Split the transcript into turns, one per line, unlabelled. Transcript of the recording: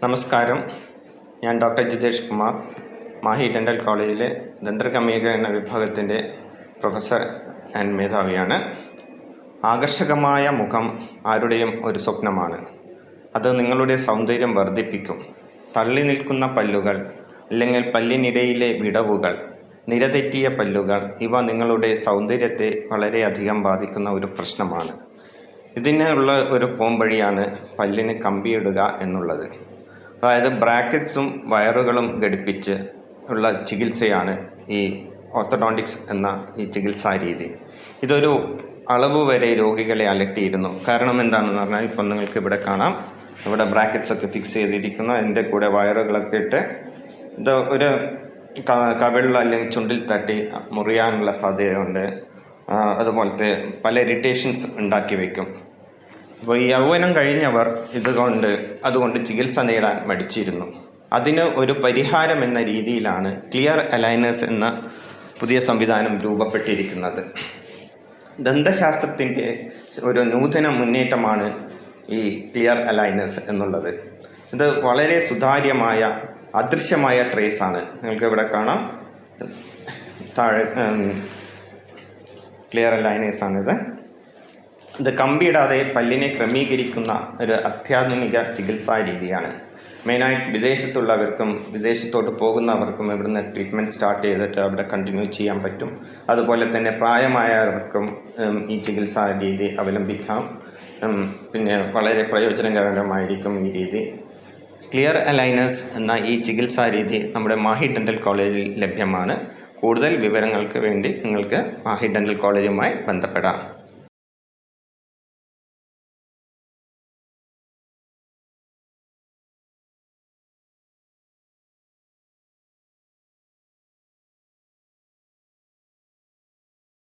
നമസ്കാരം. ഞാൻ doctor Jithesh Kumar, Mahe dental കോളേജിലെ ദന്തക്രമീകരണ വിഭാഗത്തിൻ്റെ പ്രൊഫസർ ആൻഡ് മേധാവിയാണ്. ആകർഷകമായ മുഖം ആരുടെയും ഒരു സ്വപ്നമാണ്. അത് നിങ്ങളുടെ സൗന്ദര്യം വർദ്ധിപ്പിക്കും. തള്ളി നിൽക്കുന്ന പല്ലുകൾ അല്ലെങ്കിൽ പല്ലിനിടയിലെ വിടവുകൾ, നിരതെറ്റിയ പല്ലുകൾ, ഇവ നിങ്ങളുടെ സൗന്ദര്യത്തെ വളരെയധികം ബാധിക്കുന്ന ഒരു പ്രശ്നമാണ്. ഇതിനുള്ള ഒരു പോംവഴിയാണ് പല്ലിന് കമ്പിയിടുക എന്നുള്ളത്. അതായത് ബ്രാക്കറ്റ്സും വയറുകളും ഘടിപ്പിച്ച് ഉള്ള ചികിത്സയാണ് ഈ ഓർത്തഡോണ്ടിക്സ് എന്ന ഈ ചികിത്സാ രീതി. ഇതൊരു അളവ് വരെ രോഗികളെ അലട്ടിയിരുന്നു. കാരണം എന്താണെന്ന് പറഞ്ഞാൽ, ഇപ്പം നിങ്ങൾക്ക് ഇവിടെ കാണാം, ഇവിടെ ബ്രാക്കറ്റ്സൊക്കെ ഫിക്സ് ചെയ്തിരിക്കുന്നു. അതിൻ്റെ കൂടെ വയറുകളൊക്കെ ഇട്ട് ഇത് ഒരു കവിളിൽ അല്ലെങ്കിൽ ചുണ്ടിൽ തട്ടി മുറിയാനുള്ള സാധ്യതയുണ്ട്. അതുപോലത്തെ പല ഇറിറ്റേഷൻസ് ഉണ്ടാക്കി വയ്ക്കും. അപ്പോൾ ഈ യൗവനം കഴിഞ്ഞവർ അതുകൊണ്ട് ചികിത്സ നേടാൻ മടിച്ചിരുന്നു. അതിന് ഒരു പരിഹാരം എന്ന രീതിയിലാണ് ക്ലിയർ അലൈനേഴ്സ് എന്ന പുതിയ സംവിധാനം രൂപപ്പെട്ടിരിക്കുന്നത്. ദന്തശാസ്ത്രത്തിൻ്റെ ഒരു നൂതന മുന്നേറ്റമാണ് ഈ ക്ലിയർ അലൈനേഴ്സ് എന്നുള്ളത്. ഇത് വളരെ സുതാര്യമായ അദൃശ്യമായ ട്രേസാണ്. നിങ്ങൾക്ക് ഇവിടെ കാണാം, താഴെ ക്ലിയർ അലൈനേഴ്സാണിത്. ഇത് കമ്പിയിടാതെ പല്ലിനെ ക്രമീകരിക്കുന്ന ഒരു അത്യാധുനിക ചികിത്സാ രീതിയാണ്. മെയിനായിട്ട് വിദേശത്തുള്ളവർക്കും വിദേശത്തോട്ട് പോകുന്നവർക്കും ഇവിടുന്ന് ട്രീറ്റ്മെൻറ്റ് സ്റ്റാർട്ട് ചെയ്തിട്ട് അവിടെ കണ്ടിന്യൂ ചെയ്യാൻ പറ്റും. അതുപോലെ തന്നെ പ്രായമായവർക്കും ഈ ചികിത്സാ രീതി അവലംബിക്കാം. പിന്നെ വളരെ പ്രയോജനകരമായിരിക്കും ഈ രീതി. ക്ലിയർ അലൈനേഴ്സ് എന്ന ഈ ചികിത്സാ രീതി നമ്മുടെ മാഹി ഡെൻ്റൽ കോളേജിൽ ലഭ്യമാണ്. കൂടുതൽ വിവരങ്ങൾക്ക് വേണ്ടി നിങ്ങൾക്ക് മാഹി ഡെൻ്റൽ കോളേജുമായി ബന്ധപ്പെടാം.